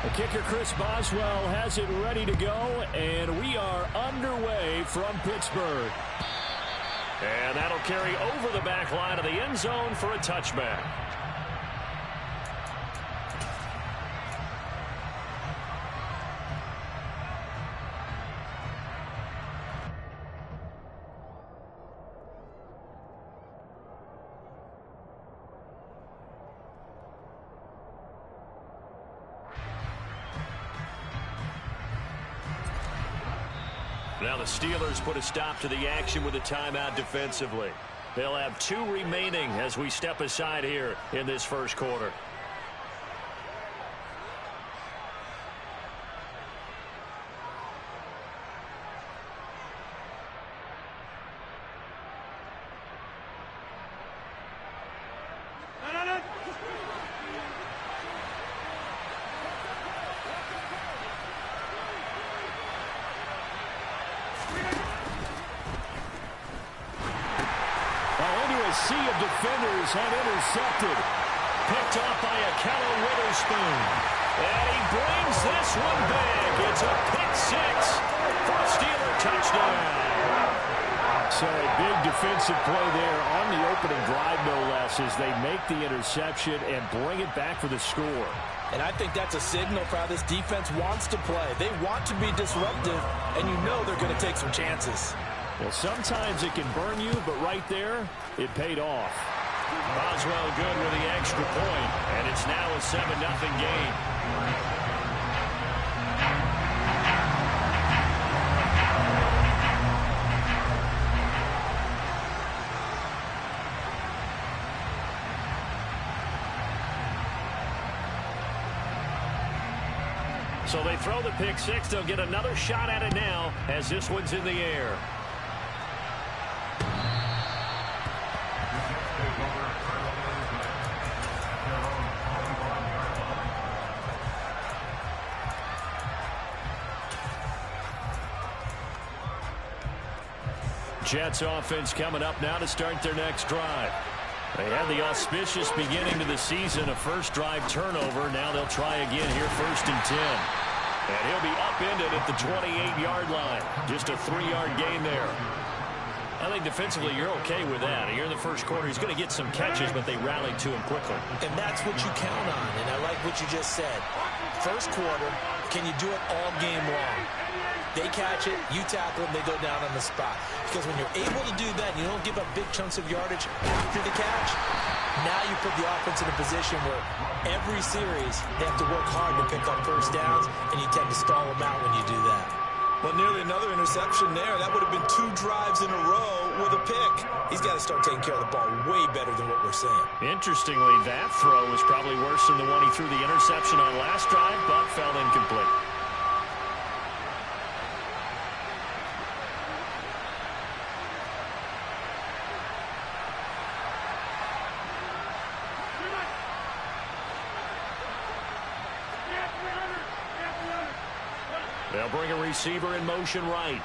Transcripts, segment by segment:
The kicker, Chris Boswell, has it ready to go, and we are underway from Pittsburgh. And that'll carry over the back line of the end zone for a touchback. Now the Steelers put a stop to the action with a timeout defensively. They'll have 2 remaining as we step aside here in this first quarter. Sea of defenders have intercepted. Picked off by Akello Witherspoon. And he brings this one back. It's a pick 6 for a Steeler touchdown. So a big defensive play there on the opening drive, no less, as they make the interception and bring it back for the score. And I think that's a signal for how this defense wants to play. They want to be disruptive, and you know they're going to take some chances. Well, sometimes it can burn you, but right there, it paid off. Boswell good with the extra point, and it's now a 7-0 game. So they throw the pick 6. They'll get another shot at it now as this one's in the air. Jets offense coming up now to start their next drive. They had the auspicious beginning to the season, a first drive turnover. Now they'll try again here, 1st and 10. And he'll be upended at the 28-yard line. Just a 3-yard gain there. I think defensively you're okay with that. Here in the first quarter, he's going to get some catches, but they rallied to him quickly. And that's what you count on, and I like what you just said. First quarter, can you do it all game long? They catch it, you tackle them, they go down on the spot. Because when you're able to do that, you don't give up big chunks of yardage after the catch, now you put the offense in a position where every series they have to work hard to pick up first downs, and you tend to stall them out when you do that. Well, nearly another interception there. That would have been 2 drives in a row with a pick. He's got to start taking care of the ball way better than what we're seeing. Interestingly, that throw was probably worse than the one he threw the interception on last drive, but fell incomplete. They'll bring a receiver in motion right.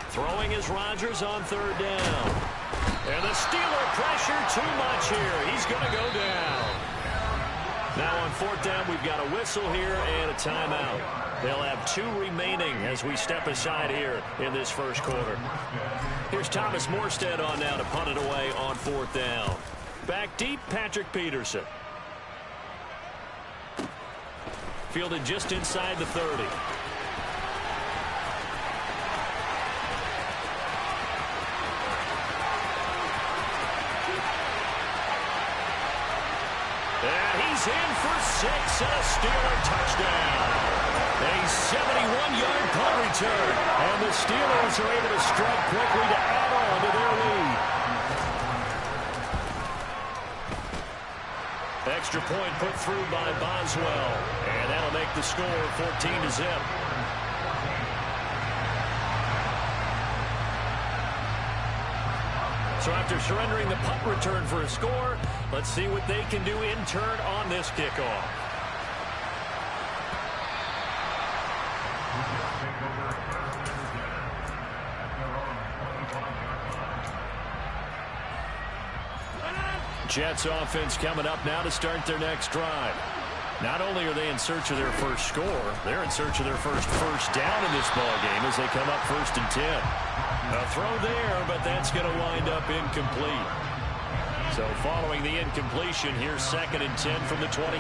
Throwing is Rodgers on 3rd down. And the Steeler pressure too much here. He's going to go down. Now on 4th down, we've got a whistle here and a timeout. They'll have 2 remaining as we step aside here in this first quarter. Here's Thomas Morstead on now to punt it away on 4th down. Back deep, Patrick Peterson. Fielded just inside the 30. And he's in for 6 and a Steeler touchdown. A 71-yard punt return. And the Steelers are able to strike quickly to add on to their lead. Extra point put through by Boswell. And that'll make the score 14-0. So after surrendering the punt return for a score, let's see what they can do in turn on this kickoff. Jets offense coming up now to start their next drive. Not only are they in search of their first score, they're in search of their first down in this ball game as they come up 1st and 10. A throw there, but that's going to wind up incomplete. So following the incompletion, here's 2nd and 10 from the 25.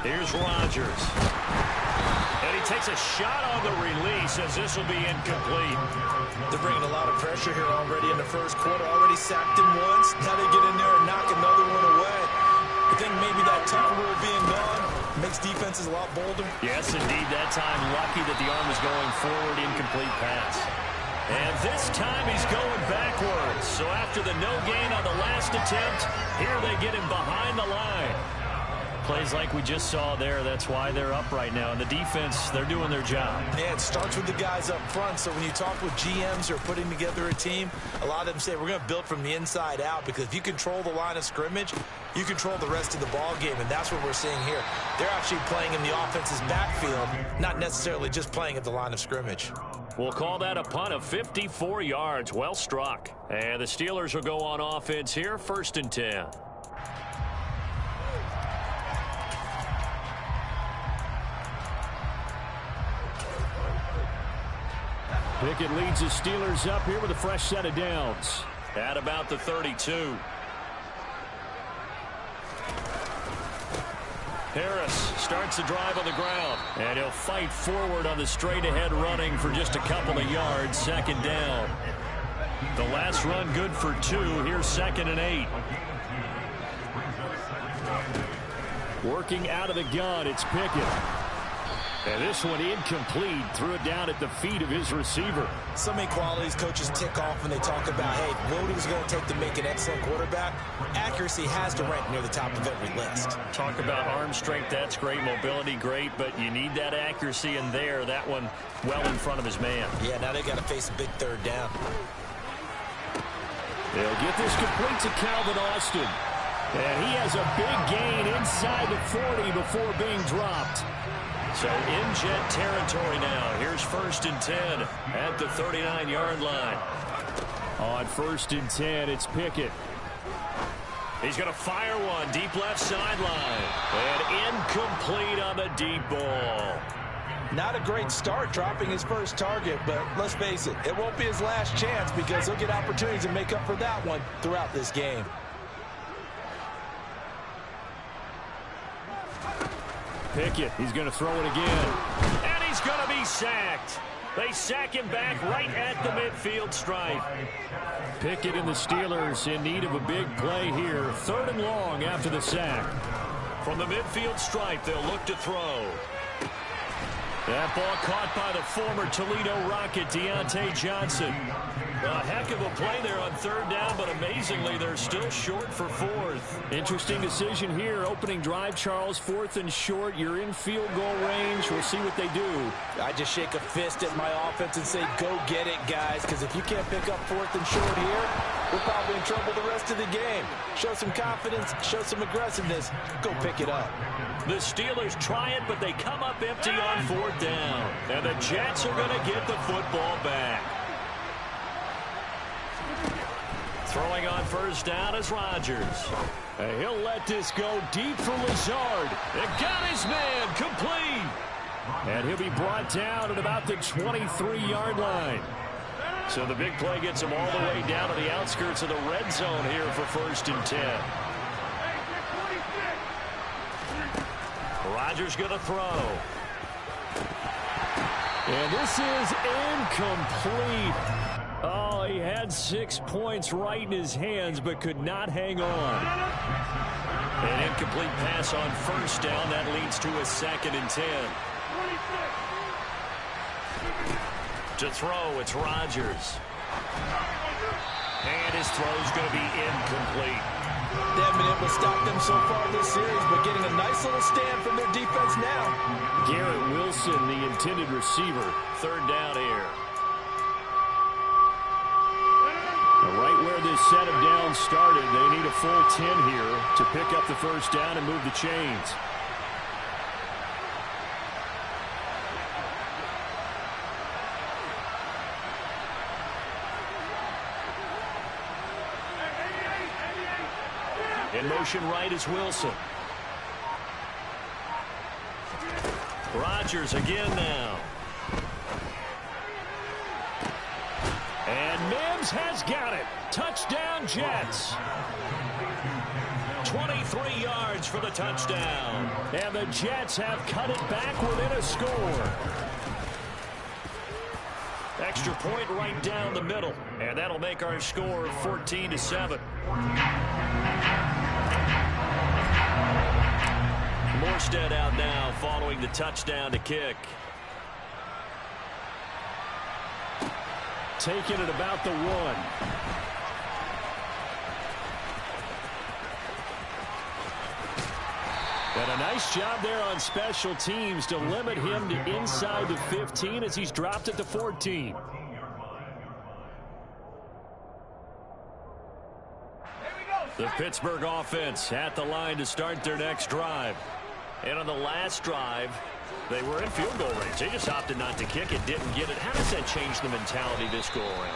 Here's Rodgers. And he takes a shot on the release as this will be incomplete. They're bringing a lot of pressure here already in the first quarter. Already sacked him once. Now they get in there and knock another one away. I think maybe that tucker rule being gone makes defenses a lot bolder. Yes, indeed. That time, lucky that the arm was going forward. Incomplete pass. And this time he's going backwards. So after the no gain on the last attempt, here they get him behind the line. Plays like we just saw there. That's why they're up right now. And the defense, they're doing their job. Yeah, it starts with the guys up front. So when you talk with GMs who are putting together a team, a lot of them say we're going to build from the inside out, because if you control the line of scrimmage, you control the rest of the ball game. And that's what we're seeing here. They're actually playing in the offense's backfield, not necessarily just playing at the line of scrimmage. We'll call that a punt of 54 yards. Well struck. And the Steelers will go on offense here, 1st and 10. Pickett leads the Steelers up here with a fresh set of downs. At about the 32. Harris starts the drive on the ground. And he'll fight forward on the straight-ahead running for just a couple of yards. 2nd down. The last run good for 2. Here's 2nd and 8. Working out of the gun, it's Pickett. And this one incomplete. Threw it down at the feet of his receiver. So many qualities coaches tick off when they talk about, hey, what is going to take to make an excellent quarterback? Accuracy has to rank near the top of every list. Talk about arm strength, that's great. Mobility, great. But you need that accuracy in there. That one well in front of his man. Yeah, now they got to face a big 3rd down. They'll get this complete to Calvin Austin. And he has a big gain inside the 40 before being dropped. So in Jet territory now. Here's 1st and 10 at the 39-yard line. On 1st and 10, it's Pickett. He's going to fire one deep left sideline. And incomplete on the deep ball. Not a great start dropping his first target, but let's face it, it won't be his last chance, because he'll get opportunities to make up for that one throughout this game. Pickett, he's going to throw it again. And he's going to be sacked. They sack him back right at the midfield stripe. Pickett and the Steelers in need of a big play here. 3rd and long after the sack. From the midfield stripe, they'll look to throw. That ball caught by the former Toledo Rocket, Deontay Johnson. A heck of a play there on 3rd down, but amazingly, they're still short for 4th. Interesting decision here. Opening drive, Charles, 4th and short. You're in field goal range. We'll see what they do. I just shake a fist at my offense and say, go get it, guys, because if you can't pick up 4th and short here, we're probably in trouble the rest of the game. Show some confidence, show some aggressiveness, go pick it up. The Steelers try it, but they come up empty on 4th down. And the Jets are going to get the football back. Throwing on 1st down is Rodgers. And he'll let this go deep for Lazard. And got his man complete. And he'll be brought down at about the 23-yard line. So the big play gets him all the way down to the outskirts of the red zone here for 1st and 10. Rodgers going to throw. And this is incomplete. Oh, he had 6 points right in his hands, but could not hang on. An incomplete pass on 1st down. That leads to a 2nd and 10. To throw, it's Rodgers. And his throw's going to be incomplete. They haven't been able to stop them so far this series, but getting a nice little stand from their defense now. Garrett Wilson, the intended receiver. 3rd down here. Right where this set of downs started, they need a full 10 here to pick up the 1st down and move the chains. In motion right is Wilson. Rodgers again now. And Mims has got it. Touchdown, Jets. 23 yards for the touchdown. And the Jets have cut it back within a score. Extra point right down the middle. And that'll make our score 14-7. Morstead out now following the touchdown to kick. Taking it about the 1. And a nice job there on special teams to limit him to inside the 15 as he's dropped it to 14. The Pittsburgh offense at the line to start their next drive. And on the last drive, they were in field goal range. They just opted not to kick it, didn't get it. How does that change the mentality this go around?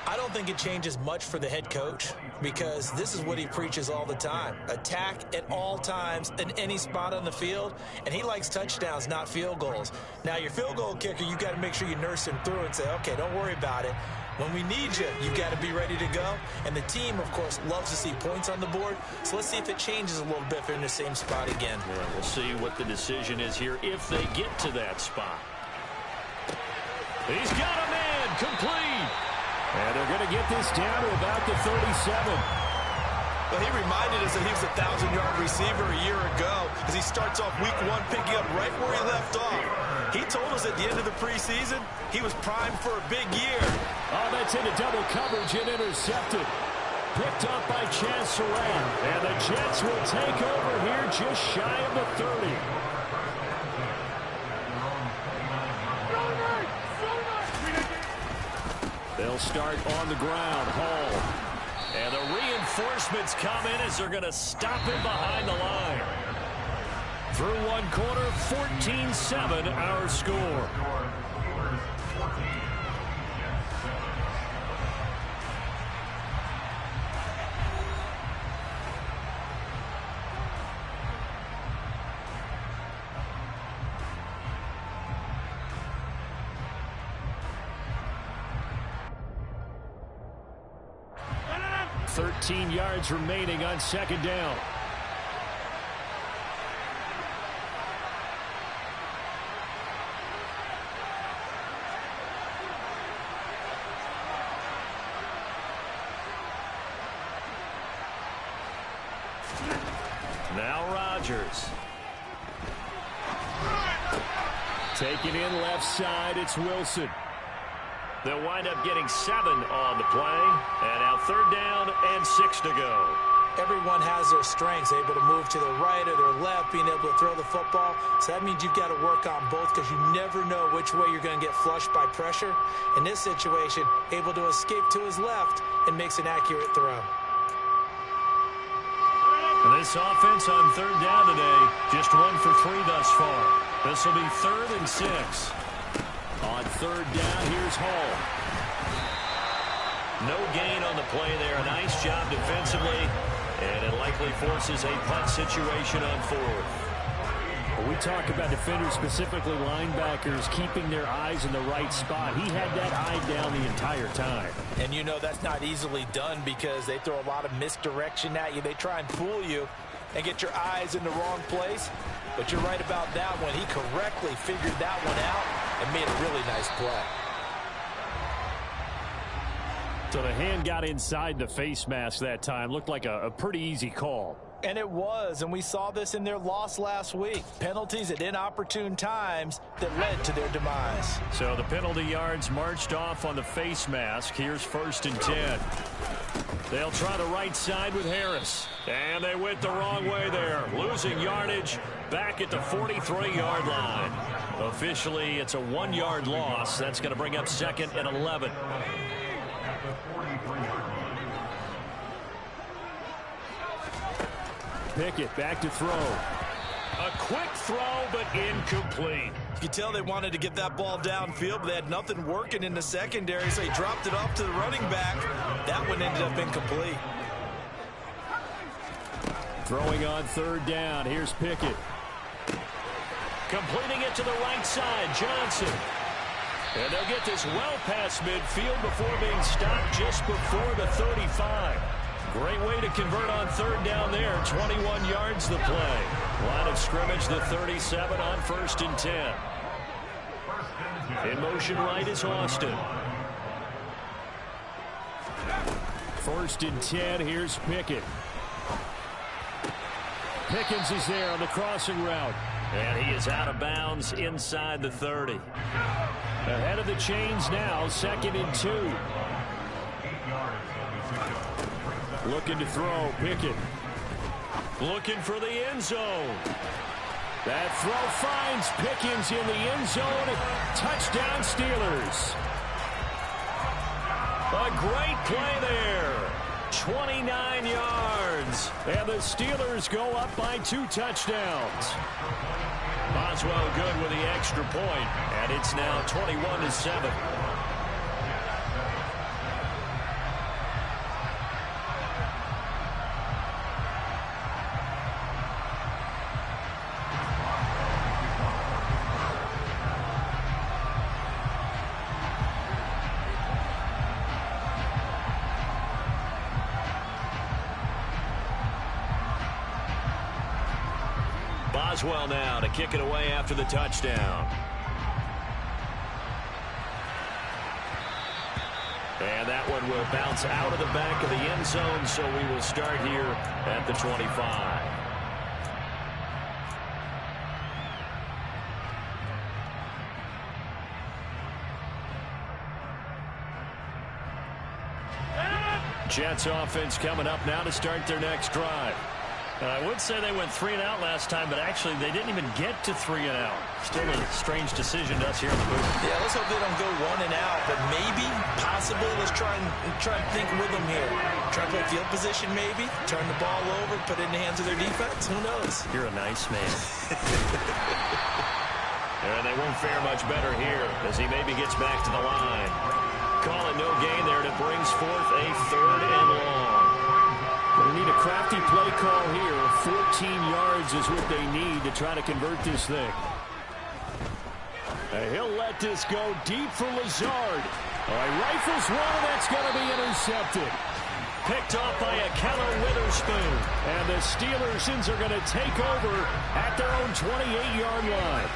I don't think it changes much for the head coach because this is what he preaches all the time. Attack at all times in any spot on the field, and he likes touchdowns, not field goals. Now, your field goal kicker, you got to make sure you nurse him through and say, okay, don't worry about it. When we need you, you've got to be ready to go. And the team, of course, loves to see points on the board. So let's see if it changes a little bit if they're in the same spot again. Yeah, we'll see what the decision is here if they get to that spot. He's got a man complete. And they're going to get this down to about the 37. Well, he reminded us that he was a 1,000-yard receiver a year ago as he starts off week 1 picking up right where he left off. He told us at the end of the preseason he was primed for a big year. Oh, that's into double coverage and intercepted. Picked up by Chance Surratt. And the Jets will take over here just shy of the 30. They'll start on the ground. Hall. And the reinforcements come in as they're going to stop him behind the line. Through one quarter, 14-7 our score. Yards remaining on second down. Now Rodgers. Taking in left side, it's Wilson. They'll wind up getting 7 on the play. And now 3rd down and 6 to go. Everyone has their strengths, able to move to their right or their left, being able to throw the football. So that means you've got to work on both because you never know which way you're going to get flushed by pressure. In this situation, able to escape to his left and makes an accurate throw. This offense on 3rd down today, just 1 for 3 thus far. This will be 3rd and 6. On 3rd down, here's Hall. No gain on the play there. Nice job defensively. And it likely forces a punt situation on 4th. When we talk about defenders, specifically linebackers, keeping their eyes in the right spot. He had that eye down the entire time. And you know that's not easily done because they throw a lot of misdirection at you. They try and fool you and get your eyes in the wrong place. But you're right about that one. He correctly figured that one out and made a really nice play. So the hand got inside the face mask that time. Looked like a pretty easy call. And it was, and we saw this in their loss last week. Penalties at inopportune times that led to their demise. So the penalty yards marched off on the face mask. Here's 1st and 10. They'll try the right side with Harris. And they went the wrong way there. Losing yardage back at the 43-yard line. Officially, it's a 1-yard loss. That's going to bring up 2nd and 11. Pickett back to throw. A quick throw, but incomplete. You could tell they wanted to get that ball downfield, but they had nothing working in the secondary, so he dropped it off to the running back. That one ended up incomplete. Throwing on third down. Here's Pickett. Completing it to the right side, Johnson. And they'll get this well past midfield before being stopped just before the 35. Great way to convert on third down there. 21 yards the play. Line of scrimmage, the 37 on 1st and 10. In motion right is Austin. 1st and 10. Here's Pickett. Pickens is there on the crossing route. And he is out of bounds inside the 30. Ahead of the chains now, 2nd and 2. Looking to throw, Pickett. Looking for the end zone. That throw finds Pickens in the end zone. Touchdown, Steelers. A great play there. 29 yards. And the Steelers go up by 2 touchdowns. Boswell good with the extra point, and it's now 21-7. Boswell now to kick it away after the touchdown. And that one will bounce out of the back of the end zone, so we will start here at the 25. Jets offense coming up now to start their next drive. I would say they went 3 and out last time, but actually they didn't even get to 3 and out. Still a strange decision to us here in the booth. Yeah, let's hope they don't go 1 and out, but maybe, possibly, let's try and think with them here. Try to play field position maybe, turn the ball over, put it in the hands of their defense. Who knows? You're a nice man. And they won't fare much better here as he maybe gets back to the line. Call it no gain there, and it brings forth a 3rd and long. They need a crafty play call here. 14 yards is what they need to try to convert this thing. He'll let this go deep for Lazard. Rifles one, and that's going to be intercepted. Picked off by a Keller Witherspoon. And the Steelers are going to take over at their own 28-yard line.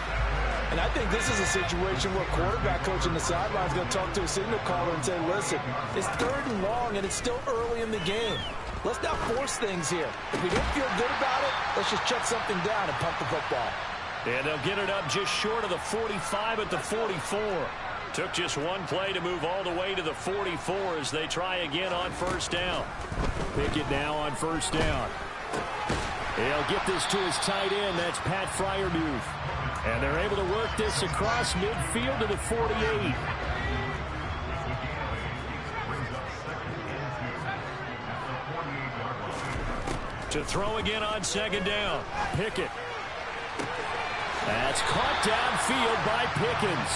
And I think this is a situation where quarterback coach in the sideline is going to talk to a signal caller and say, listen, it's 3rd and long, and it's still early in the game. Let's not force things here. If we don't feel good about it, let's just check something down and pump the football. And they'll get it up just short of the 45 at the 44. Took just one play to move all the way to the 44 as they try again on 1st down. Pickett now on 1st down. He'll get this to his tight end. That's Pat Freiermuth. And they're able to work this across midfield to the 48. To throw again on 2nd down. Pickett. That's caught downfield by Pickens.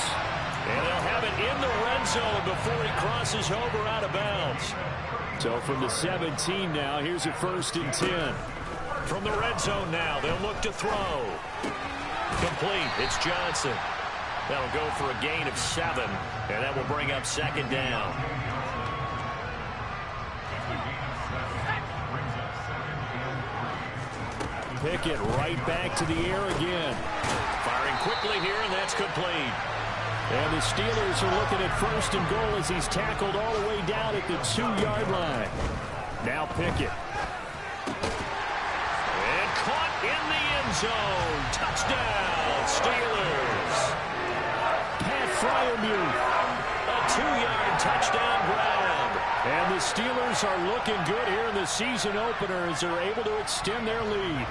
And they'll have it in the red zone before he crosses over out of bounds. So from the 17 now, here's a 1st and 10. From the red zone now, they'll look to throw. Complete. It's Johnson. That'll go for a gain of 7, and that will bring up 2nd down. Pickett right back to the air again. Firing quickly here, and that's complete. And the Steelers are looking at 1st and goal as he's tackled all the way down at the 2-yard line. Now Pickett. And caught in the end zone. Touchdown, Steelers. Pat Freiermuth. A 2-yard touchdown grab. And the Steelers are looking good here in the season opener as they're able to extend their lead.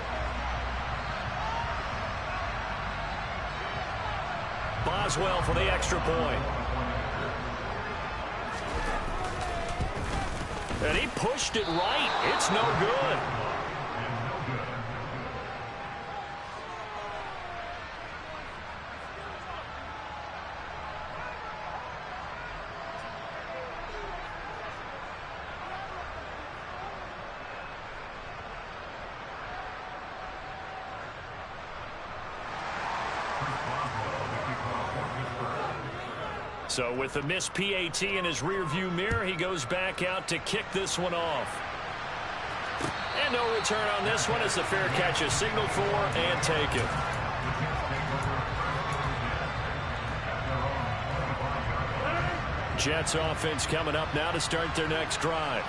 Boswell for the extra point. And he pushed it right. It's no good. So with the missed PAT in his rearview mirror, he goes back out to kick this one off. And no return on this one as the fair catch is signaled for and taken. Jets offense coming up now to start their next drive.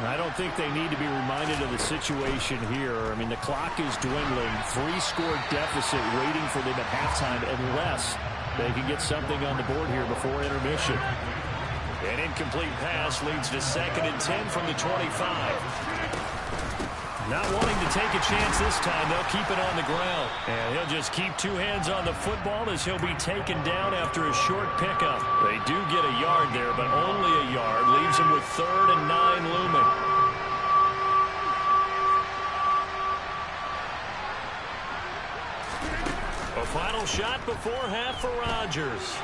I don't think they need to be reminded of the situation here. I mean, the clock is dwindling. 3-score deficit waiting for them at halftime unless they can get something on the board here before intermission. An incomplete pass leads to 2nd and 10 from the 25. Not wanting to take a chance this time. They'll keep it on the ground. And he'll just keep 2 hands on the football as he'll be taken down after a short pickup. They do get a yard there, but only a yard. Leaves him with 3rd and 9 looming. A final shot before half for Rodgers.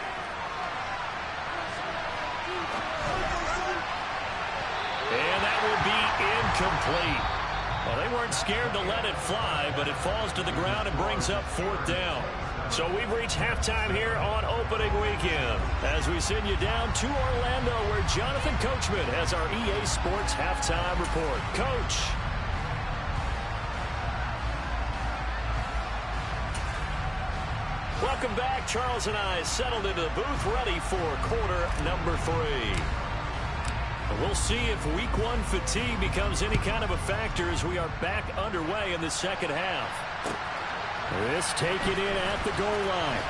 And that will be incomplete. Well, they weren't scared to let it fly, but it falls to the ground and brings up 4th down. So we've reached halftime here on opening weekend as we send you down to Orlando where Jonathan Coachman has our EA Sports halftime report. Coach. Welcome back. Charles and I settled into the booth ready for quarter number 3. We'll see if week 1 fatigue becomes any kind of a factor as we are back underway in the second half. This taken in at the goal line.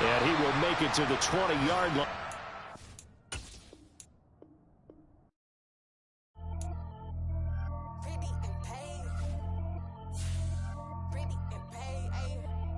And he will make it to the 20-yard line.